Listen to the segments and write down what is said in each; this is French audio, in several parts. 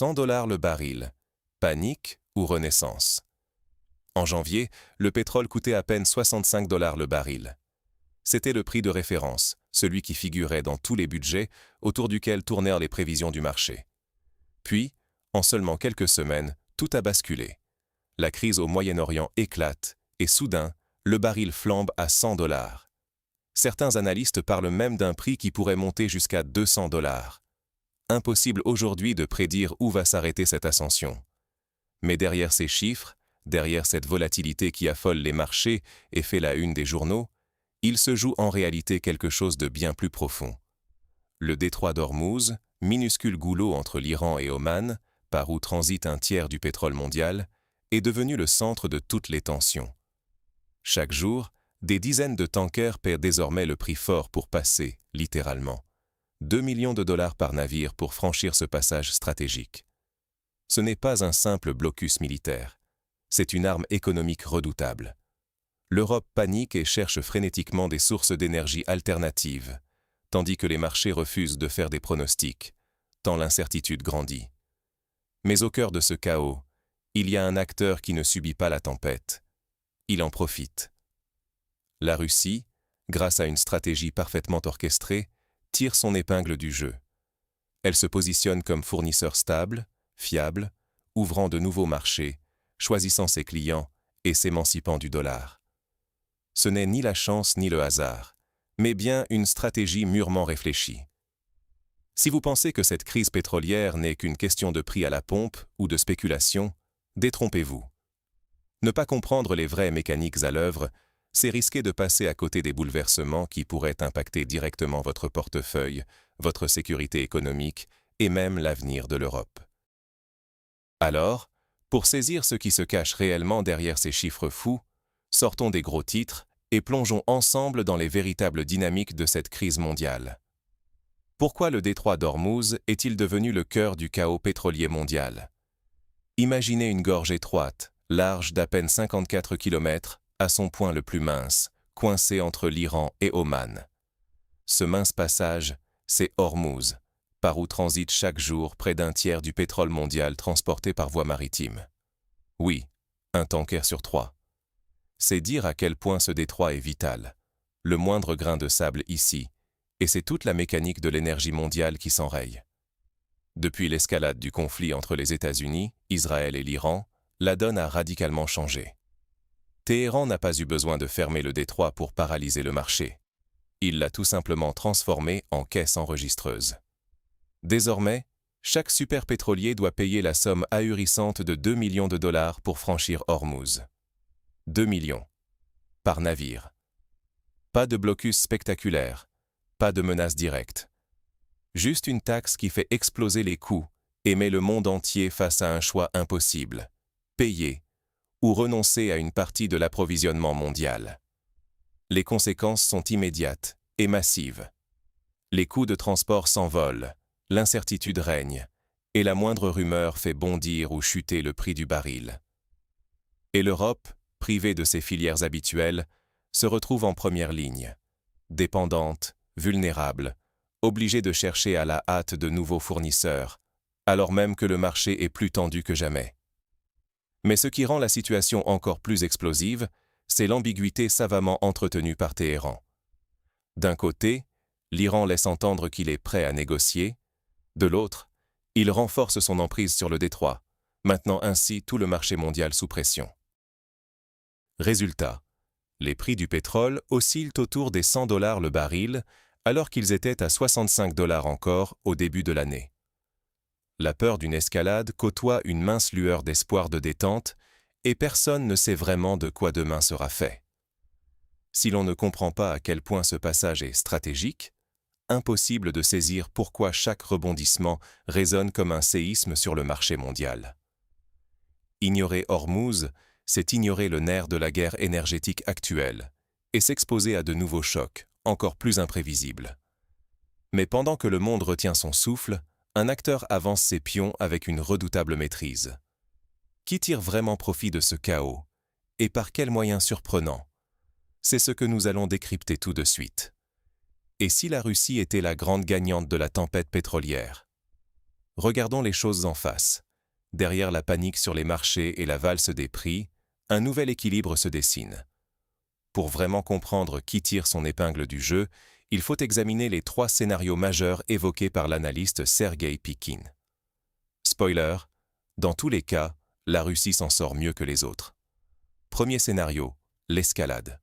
$100 le baril. Panique ou renaissance? En janvier, le pétrole coûtait à peine $65 le baril. C'était le prix de référence, celui qui figurait dans tous les budgets autour duquel tournèrent les prévisions du marché. Puis, en seulement quelques semaines, tout a basculé. La crise au Moyen-Orient éclate et soudain, le baril flambe à $100. Certains analystes parlent même d'un prix qui pourrait monter jusqu'à $200. Impossible aujourd'hui de prédire où va s'arrêter cette ascension. Mais derrière ces chiffres, derrière cette volatilité qui affole les marchés et fait la une des journaux, il se joue en réalité quelque chose de bien plus profond. Le détroit d'Ormuz, minuscule goulot entre l'Iran et Oman, par où transite un tiers du pétrole mondial, est devenu le centre de toutes les tensions. Chaque jour, des dizaines de tankers paient désormais le prix fort pour passer, littéralement. 2 millions de dollars par navire pour franchir ce passage stratégique. Ce n'est pas un simple blocus militaire. C'est une arme économique redoutable. L'Europe panique et cherche frénétiquement des sources d'énergie alternatives, tandis que les marchés refusent de faire des pronostics, tant l'incertitude grandit. Mais au cœur de ce chaos, il y a un acteur qui ne subit pas la tempête. Il en profite. La Russie, grâce à une stratégie parfaitement orchestrée, tire son épingle du jeu. Elle se positionne comme fournisseur stable, fiable, ouvrant de nouveaux marchés, choisissant ses clients et s'émancipant du dollar. Ce n'est ni la chance ni le hasard, mais bien une stratégie mûrement réfléchie. Si vous pensez que cette crise pétrolière n'est qu'une question de prix à la pompe ou de spéculation, détrompez-vous. Ne pas comprendre les vraies mécaniques à l'œuvre, c'est risquer de passer à côté des bouleversements qui pourraient impacter directement votre portefeuille, votre sécurité économique et même l'avenir de l'Europe. Alors, pour saisir ce qui se cache réellement derrière ces chiffres fous, sortons des gros titres et plongeons ensemble dans les véritables dynamiques de cette crise mondiale. Pourquoi le détroit d'Ormuz est-il devenu le cœur du chaos pétrolier mondial? Imaginez une gorge étroite, large d'à peine 54 km, à son point le plus mince, coincé entre l'Iran et Oman. Ce mince passage, c'est Ormuz, par où transite chaque jour près d'un tiers du pétrole mondial transporté par voie maritime. Oui, un tanker sur 3. C'est dire à quel point ce détroit est vital. Le moindre grain de sable ici, et c'est toute la mécanique de l'énergie mondiale qui s'enraye. Depuis l'escalade du conflit entre les États-Unis, Israël et l'Iran, la donne a radicalement changé. Téhéran n'a pas eu besoin de fermer le détroit pour paralyser le marché. Il l'a tout simplement transformé en caisse enregistreuse. Désormais, chaque superpétrolier doit payer la somme ahurissante de 2 millions de dollars pour franchir Ormuz. 2 millions. Par navire. Pas de blocus spectaculaire, pas de menace directe. Juste une taxe qui fait exploser les coûts et met le monde entier face à un choix impossible. Payer ou renoncer à une partie de l'approvisionnement mondial. Les conséquences sont immédiates et massives. Les coûts de transport s'envolent, l'incertitude règne, et la moindre rumeur fait bondir ou chuter le prix du baril. Et l'Europe, privée de ses filières habituelles, se retrouve en première ligne, dépendante, vulnérable, obligée de chercher à la hâte de nouveaux fournisseurs, alors même que le marché est plus tendu que jamais. Mais ce qui rend la situation encore plus explosive, c'est l'ambiguïté savamment entretenue par Téhéran. D'un côté, l'Iran laisse entendre qu'il est prêt à négocier. De l'autre, il renforce son emprise sur le détroit, maintenant ainsi tout le marché mondial sous pression. Résultat, les prix du pétrole oscillent autour des $100 le baril, alors qu'ils étaient à $65 encore au début de l'année. La peur d'une escalade côtoie une mince lueur d'espoir de détente, et personne ne sait vraiment de quoi demain sera fait. Si l'on ne comprend pas à quel point ce passage est stratégique, impossible de saisir pourquoi chaque rebondissement résonne comme un séisme sur le marché mondial. Ignorer Ormuz, c'est ignorer le nerf de la guerre énergétique actuelle, et s'exposer à de nouveaux chocs, encore plus imprévisibles. Mais pendant que le monde retient son souffle, un acteur avance ses pions avec une redoutable maîtrise. Qui tire vraiment profit de ce chaos? Et par quels moyens surprenants? C'est ce que nous allons décrypter tout de suite. Et si la Russie était la grande gagnante de la tempête pétrolière? Regardons les choses en face. Derrière la panique sur les marchés et la valse des prix, un nouvel équilibre se dessine. Pour vraiment comprendre qui tire son épingle du jeu, il faut examiner les 3 scénarios majeurs évoqués par l'analyste Sergei Pikin. Spoiler, dans tous les cas, la Russie s'en sort mieux que les autres. Premier scénario, l'escalade.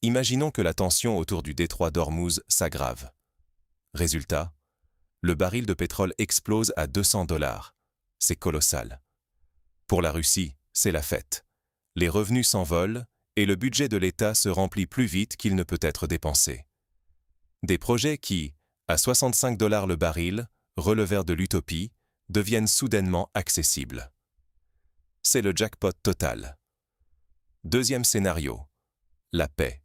Imaginons que la tension autour du détroit d'Ormuz s'aggrave. Résultat, le baril de pétrole explose à 200 $. C'est colossal. Pour la Russie, c'est la fête. Les revenus s'envolent et le budget de l'État se remplit plus vite qu'il ne peut être dépensé. Des projets qui, à 65 $ le baril, relevèrent de l'utopie, deviennent soudainement accessibles. C'est le jackpot total. Deuxième scénario, la paix.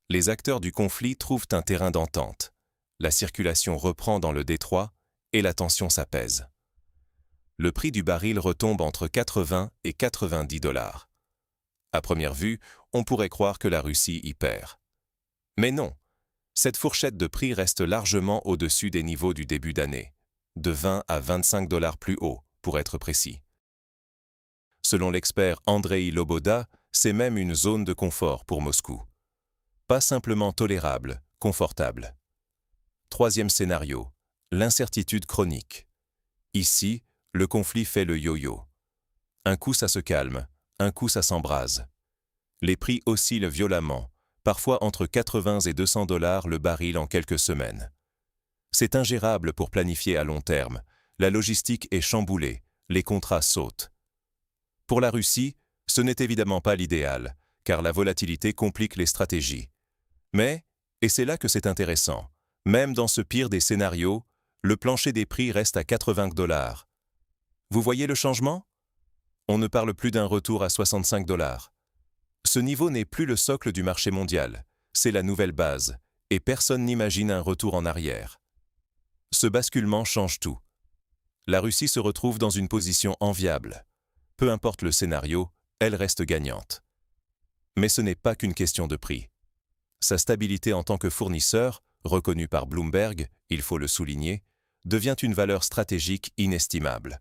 Les acteurs du conflit trouvent un terrain d'entente. La circulation reprend dans le détroit et la tension s'apaise. Le prix du baril retombe entre 80 et 90 $. À première vue, on pourrait croire que la Russie y perd. Mais non, cette fourchette de prix reste largement au-dessus des niveaux du début d'année, de 20 à 25 $ plus haut, pour être précis. Selon l'expert Andrei Loboda, c'est même une zone de confort pour Moscou. Pas simplement tolérable, confortable. Troisième scénario, l'incertitude chronique. Ici, le conflit fait le yo-yo. Un coup ça se calme, un coup ça s'embrase. Les prix oscillent violemment, parfois entre 80 et 200 $ le baril en quelques semaines. C'est ingérable pour planifier à long terme, la logistique est chamboulée, les contrats sautent. Pour la Russie, ce n'est évidemment pas l'idéal, car la volatilité complique les stratégies. Mais, et c'est là que c'est intéressant, même dans ce pire des scénarios, le plancher des prix reste à 80 $. Vous voyez le changement? On ne parle plus d'un retour à 65 $. Ce niveau n'est plus le socle du marché mondial, c'est la nouvelle base, et personne n'imagine un retour en arrière. Ce basculement change tout. La Russie se retrouve dans une position enviable. Peu importe le scénario, elle reste gagnante. Mais ce n'est pas qu'une question de prix. Sa stabilité en tant que fournisseur, reconnue par Bloomberg, il faut le souligner, devient une valeur stratégique inestimable.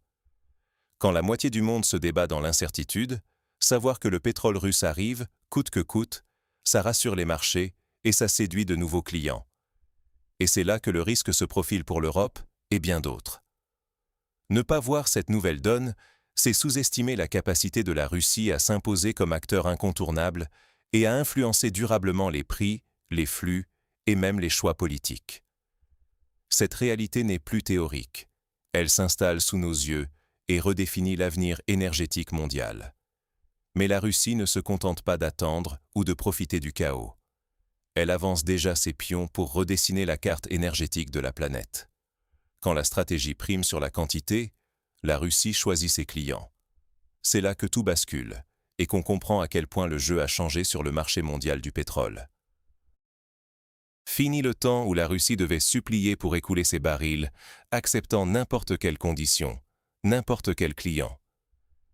Quand la moitié du monde se débat dans l'incertitude, savoir que le pétrole russe arrive, coûte que coûte, ça rassure les marchés et ça séduit de nouveaux clients. Et c'est là que le risque se profile pour l'Europe et bien d'autres. Ne pas voir cette nouvelle donne, c'est sous-estimer la capacité de la Russie à s'imposer comme acteur incontournable et à influencer durablement les prix, les flux et même les choix politiques. Cette réalité n'est plus théorique. Elle s'installe sous nos yeux et redéfinit l'avenir énergétique mondial. Mais la Russie ne se contente pas d'attendre ou de profiter du chaos. Elle avance déjà ses pions pour redessiner la carte énergétique de la planète. Quand la stratégie prime sur la quantité, la Russie choisit ses clients. C'est là que tout bascule et qu'on comprend à quel point le jeu a changé sur le marché mondial du pétrole. Fini le temps où la Russie devait supplier pour écouler ses barils, acceptant n'importe quelle condition, n'importe quel client.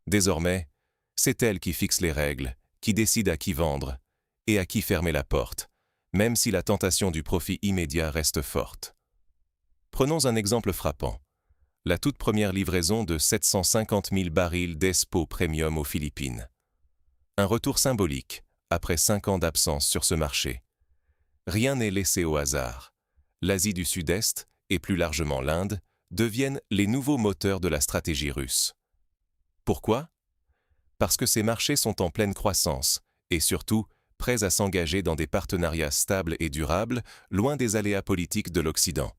Désormais, c'est elle qui fixe les règles, qui décide à qui vendre et à qui fermer la porte, même si la tentation du profit immédiat reste forte. Prenons un exemple frappant. La toute première livraison de 750 000 barils d'Espo Premium aux Philippines. Un retour symbolique, après 5 ans d'absence sur ce marché. Rien n'est laissé au hasard. L'Asie du Sud-Est, et plus largement l'Inde, deviennent les nouveaux moteurs de la stratégie russe. Pourquoi? Parce que ces marchés sont en pleine croissance, et surtout, prêts à s'engager dans des partenariats stables et durables, loin des aléas politiques de l'Occident.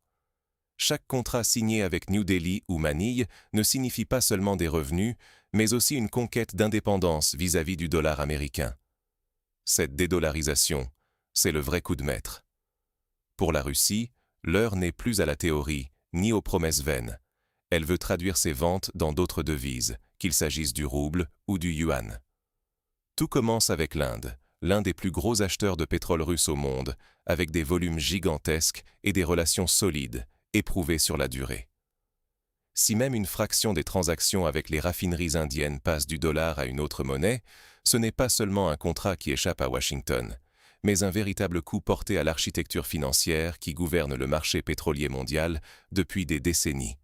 Chaque contrat signé avec New Delhi ou Manille ne signifie pas seulement des revenus, mais aussi une conquête d'indépendance vis-à-vis du dollar américain. Cette dédollarisation, c'est le vrai coup de maître. Pour la Russie, l'heure n'est plus à la théorie, ni aux promesses vaines. Elle veut traduire ses ventes dans d'autres devises, qu'il s'agisse du rouble ou du yuan. Tout commence avec l'Inde, l'un des plus gros acheteurs de pétrole russe au monde, avec des volumes gigantesques et des relations solides, éprouvées sur la durée. Si même une fraction des transactions avec les raffineries indiennes passe du dollar à une autre monnaie, ce n'est pas seulement un contrat qui échappe à Washington, mais un véritable coup porté à l'architecture financière qui gouverne le marché pétrolier mondial depuis des décennies.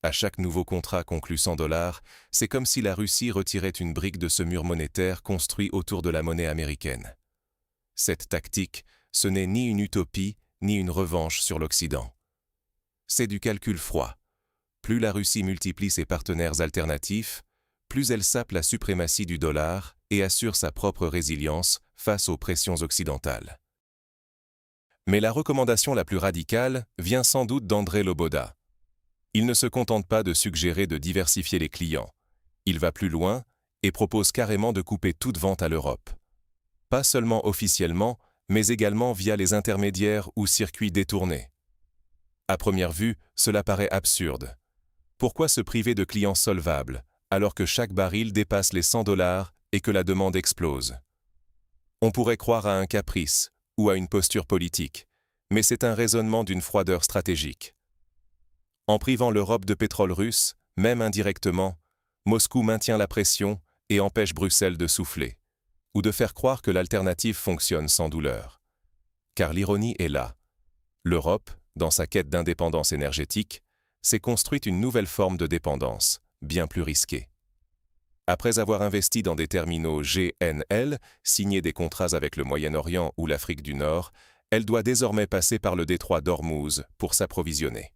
À chaque nouveau contrat conclu 100 $, c'est comme si la Russie retirait une brique de ce mur monétaire construit autour de la monnaie américaine. Cette tactique, ce n'est ni une utopie, ni une revanche sur l'Occident. C'est du calcul froid. Plus la Russie multiplie ses partenaires alternatifs, plus elle sape la suprématie du dollar et assure sa propre résilience face aux pressions occidentales. Mais la recommandation la plus radicale vient sans doute d'André Loboda. Il ne se contente pas de suggérer de diversifier les clients. Il va plus loin et propose carrément de couper toute vente à l'Europe. Pas seulement officiellement, mais également via les intermédiaires ou circuits détournés. À première vue, cela paraît absurde. Pourquoi se priver de clients solvables, alors que chaque baril dépasse les 100 $ et que la demande explose? On pourrait croire à un caprice ou à une posture politique, mais c'est un raisonnement d'une froideur stratégique. En privant l'Europe de pétrole russe, même indirectement, Moscou maintient la pression et empêche Bruxelles de souffler, ou de faire croire que l'alternative fonctionne sans douleur. Car l'ironie est là. L'Europe, dans sa quête d'indépendance énergétique, s'est construite une nouvelle forme de dépendance, bien plus risquée. Après avoir investi dans des terminaux GNL, signé des contrats avec le Moyen-Orient ou l'Afrique du Nord, elle doit désormais passer par le détroit d'Ormuz pour s'approvisionner.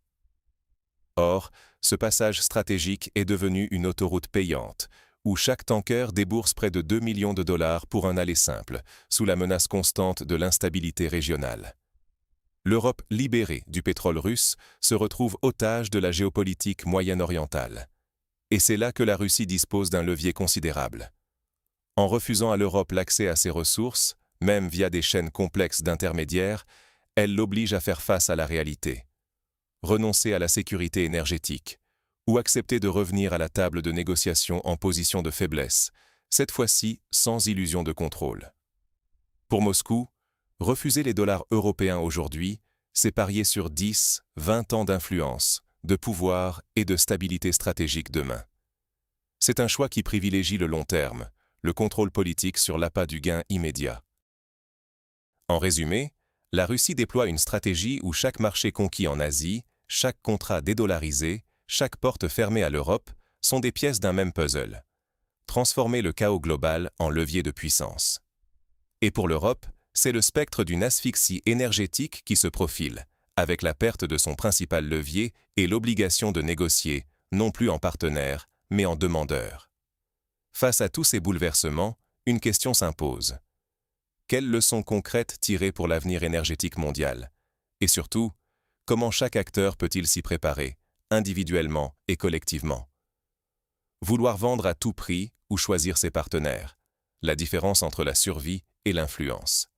Or, ce passage stratégique est devenu une autoroute payante, où chaque tanker débourse près de 2 millions de $ pour un aller simple, sous la menace constante de l'instabilité régionale. L'Europe libérée du pétrole russe se retrouve otage de la géopolitique moyen-orientale. Et c'est là que la Russie dispose d'un levier considérable. En refusant à l'Europe l'accès à ses ressources, même via des chaînes complexes d'intermédiaires, elle l'oblige à faire face à la réalité. Renoncer à la sécurité énergétique, ou accepter de revenir à la table de négociation en position de faiblesse, cette fois-ci sans illusion de contrôle. Pour Moscou, refuser les dollars européens aujourd'hui, c'est parier sur 10, 20 ans d'influence, de pouvoir et de stabilité stratégique demain. C'est un choix qui privilégie le long terme, le contrôle politique sur l'appât du gain immédiat. En résumé, la Russie déploie une stratégie où chaque marché conquis en Asie, chaque contrat dédollarisé, chaque porte fermée à l'Europe sont des pièces d'un même puzzle. Transformer le chaos global en levier de puissance. Et pour l'Europe, c'est le spectre d'une asphyxie énergétique qui se profile, avec la perte de son principal levier et l'obligation de négocier, non plus en partenaire, mais en demandeur. Face à tous ces bouleversements, une question s'impose. Quelles leçons concrètes tirer pour l'avenir énergétique mondial? Et surtout, comment chaque acteur peut-il s'y préparer, individuellement et collectivement? Vouloir vendre à tout prix ou choisir ses partenaires, la différence entre la survie et l'influence.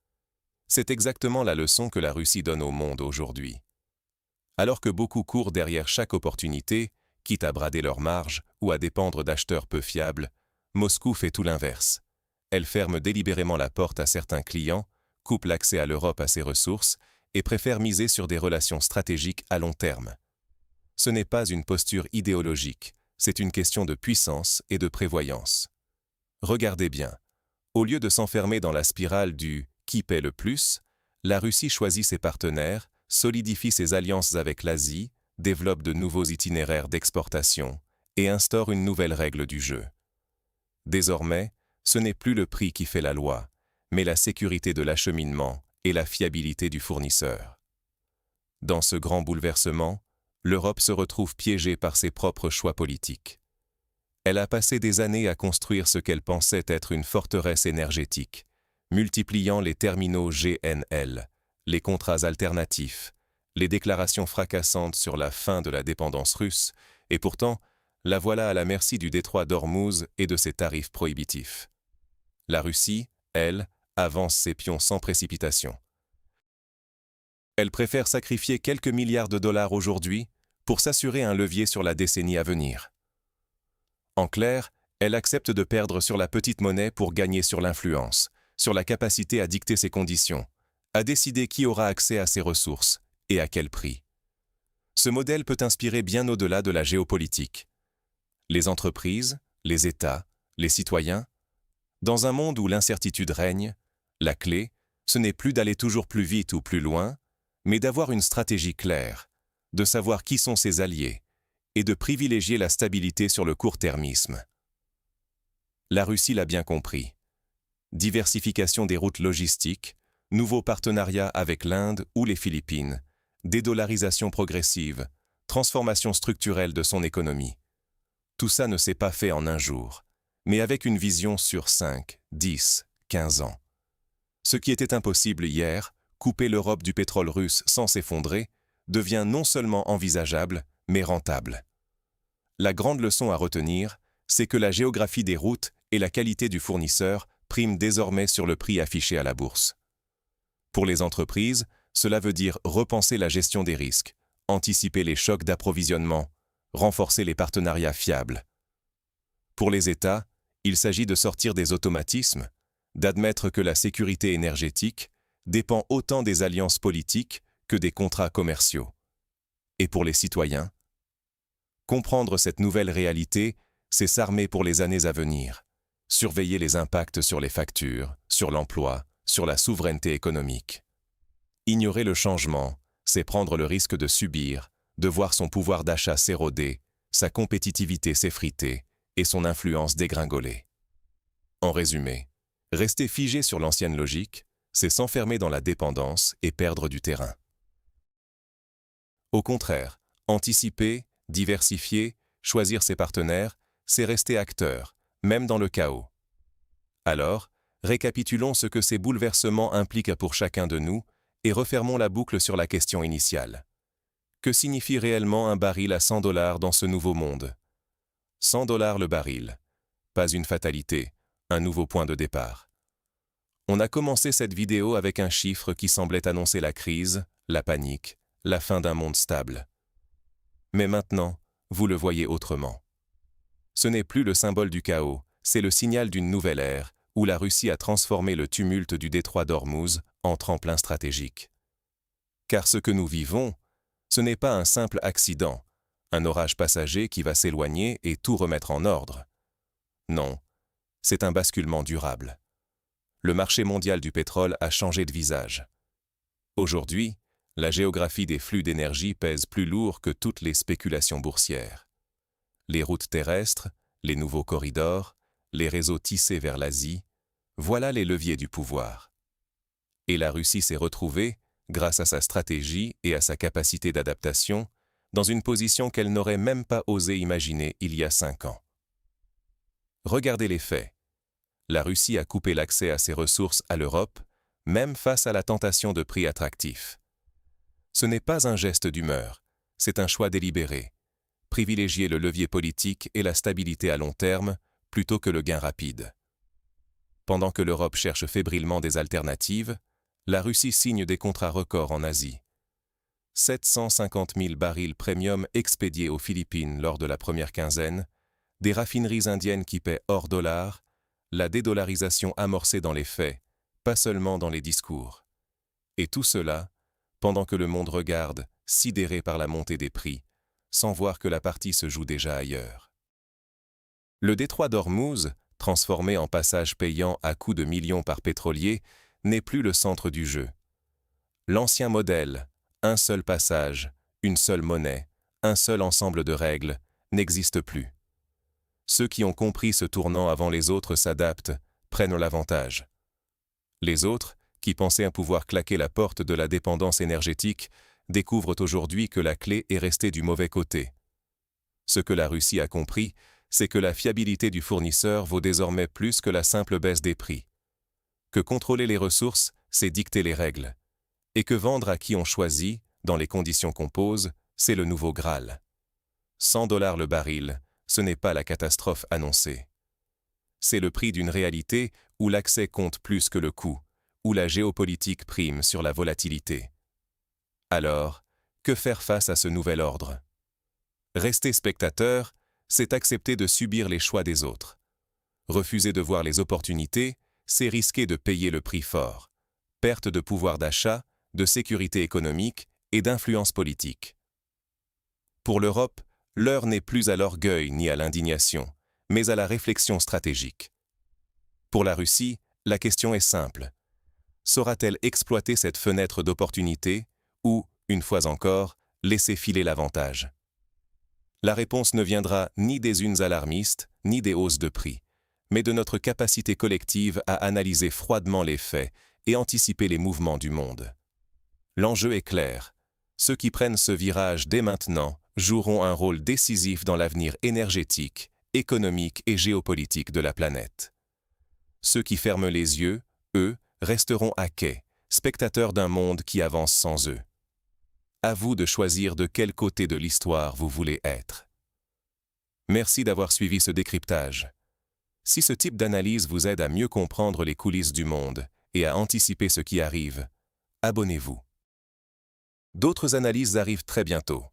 C'est exactement la leçon que la Russie donne au monde aujourd'hui. Alors que beaucoup courent derrière chaque opportunité, quitte à brader leurs marges ou à dépendre d'acheteurs peu fiables, Moscou fait tout l'inverse. Elle ferme délibérément la porte à certains clients, coupe l'accès à l'Europe à ses ressources et préfère miser sur des relations stratégiques à long terme. Ce n'est pas une posture idéologique, c'est une question de puissance et de prévoyance. Regardez bien, au lieu de s'enfermer dans la spirale du « qui paie le plus », la Russie choisit ses partenaires, solidifie ses alliances avec l'Asie, développe de nouveaux itinéraires d'exportation et instaure une nouvelle règle du jeu. Désormais, ce n'est plus le prix qui fait la loi, mais la sécurité de l'acheminement et la fiabilité du fournisseur. Dans ce grand bouleversement, l'Europe se retrouve piégée par ses propres choix politiques. Elle a passé des années à construire ce qu'elle pensait être une forteresse énergétique, multipliant les terminaux GNL, les contrats alternatifs, les déclarations fracassantes sur la fin de la dépendance russe, et pourtant, la voilà à la merci du détroit d'Ormuz et de ses tarifs prohibitifs. La Russie, elle, avance ses pions sans précipitation. Elle préfère sacrifier quelques milliards de dollars aujourd'hui pour s'assurer un levier sur la décennie à venir. En clair, elle accepte de perdre sur la petite monnaie pour gagner sur l'influence, sur la capacité à dicter ses conditions, à décider qui aura accès à ses ressources et à quel prix. Ce modèle peut inspirer bien au-delà de la géopolitique. Les entreprises, les États, les citoyens. Dans un monde où l'incertitude règne, la clé, ce n'est plus d'aller toujours plus vite ou plus loin, mais d'avoir une stratégie claire, de savoir qui sont ses alliés et de privilégier la stabilité sur le court-termisme. La Russie l'a bien compris. Diversification des routes logistiques, nouveaux partenariats avec l'Inde ou les Philippines, dédollarisation progressive, transformation structurelle de son économie. Tout ça ne s'est pas fait en un jour, mais avec une vision sur 5, 10, 15 ans. Ce qui était impossible hier, couper l'Europe du pétrole russe sans s'effondrer, devient non seulement envisageable, mais rentable. La grande leçon à retenir, c'est que la géographie des routes et la qualité du fournisseur priment désormais sur le prix affiché à la bourse. Pour les entreprises, cela veut dire repenser la gestion des risques, anticiper les chocs d'approvisionnement, renforcer les partenariats fiables. Pour les États, il s'agit de sortir des automatismes, d'admettre que la sécurité énergétique dépend autant des alliances politiques que des contrats commerciaux. Et pour les citoyens, comprendre cette nouvelle réalité, c'est s'armer pour les années à venir, surveiller les impacts sur les factures, sur l'emploi, sur la souveraineté économique. Ignorer le changement, c'est prendre le risque de subir, de voir son pouvoir d'achat s'éroder, sa compétitivité s'effriter et son influence dégringoler. En résumé, rester figé sur l'ancienne logique, c'est s'enfermer dans la dépendance et perdre du terrain. Au contraire, anticiper, diversifier, choisir ses partenaires, c'est rester acteur, même dans le chaos. Alors, récapitulons ce que ces bouleversements impliquent pour chacun de nous et refermons la boucle sur la question initiale. Que signifie réellement un baril à $100 dans ce nouveau monde? $100 le baril. Pas une fatalité, un nouveau point de départ. On a commencé cette vidéo avec un chiffre qui semblait annoncer la crise, la panique, la fin d'un monde stable. Mais maintenant, vous le voyez autrement. Ce n'est plus le symbole du chaos, c'est le signal d'une nouvelle ère, où la Russie a transformé le tumulte du détroit d'Ormuz en tremplin stratégique. Car ce que nous vivons, ce n'est pas un simple accident, un orage passager qui va s'éloigner et tout remettre en ordre. Non, c'est un basculement durable. Le marché mondial du pétrole a changé de visage. Aujourd'hui, la géographie des flux d'énergie pèse plus lourd que toutes les spéculations boursières. Les routes terrestres, les nouveaux corridors, les réseaux tissés vers l'Asie, voilà les leviers du pouvoir. Et la Russie s'est retrouvée, grâce à sa stratégie et à sa capacité d'adaptation, dans une position qu'elle n'aurait même pas osé imaginer il y a 5 ans. Regardez les faits. La Russie a coupé l'accès à ses ressources à l'Europe, même face à la tentation de prix attractifs. Ce n'est pas un geste d'humeur, c'est un choix délibéré. Privilégier le levier politique et la stabilité à long terme plutôt que le gain rapide. Pendant que l'Europe cherche fébrilement des alternatives, la Russie signe des contrats records en Asie. 750 000 barils premium expédiés aux Philippines lors de la première quinzaine, des raffineries indiennes qui paient hors dollar, la dédollarisation amorcée dans les faits, pas seulement dans les discours. Et tout cela, pendant que le monde regarde, sidéré par la montée des prix, sans voir que la partie se joue déjà ailleurs. Le détroit d'Ormuz, transformé en passage payant à coups de millions par pétrolier, n'est plus le centre du jeu. L'ancien modèle, un seul passage, une seule monnaie, un seul ensemble de règles, n'existe plus. Ceux qui ont compris ce tournant avant les autres s'adaptent, prennent l'avantage. Les autres, qui pensaient pouvoir claquer la porte de la dépendance énergétique, découvrent aujourd'hui que la clé est restée du mauvais côté. Ce que la Russie a compris, c'est que la fiabilité du fournisseur vaut désormais plus que la simple baisse des prix. Que contrôler les ressources, c'est dicter les règles. Et que vendre à qui on choisit, dans les conditions qu'on pose, c'est le nouveau Graal. $100 le baril, ce n'est pas la catastrophe annoncée. C'est le prix d'une réalité où l'accès compte plus que le coût, où la géopolitique prime sur la volatilité. Alors, que faire face à ce nouvel ordre? Rester spectateur, c'est accepter de subir les choix des autres. Refuser de voir les opportunités, c'est risquer de payer le prix fort. Perte de pouvoir d'achat, de sécurité économique et d'influence politique. Pour l'Europe, l'heure n'est plus à l'orgueil ni à l'indignation, mais à la réflexion stratégique. Pour la Russie, la question est simple. Saura-t-elle exploiter cette fenêtre d'opportunité ou, une fois encore, laisser filer l'avantage? La réponse ne viendra ni des unes alarmistes, ni des hausses de prix, mais de notre capacité collective à analyser froidement les faits et anticiper les mouvements du monde. L'enjeu est clair. Ceux qui prennent ce virage dès maintenant joueront un rôle décisif dans l'avenir énergétique, économique et géopolitique de la planète. Ceux qui ferment les yeux, eux, resteront à quai, spectateurs d'un monde qui avance sans eux. À vous de choisir de quel côté de l'histoire vous voulez être. Merci d'avoir suivi ce décryptage. Si ce type d'analyse vous aide à mieux comprendre les coulisses du monde et à anticiper ce qui arrive, abonnez-vous. D'autres analyses arrivent très bientôt.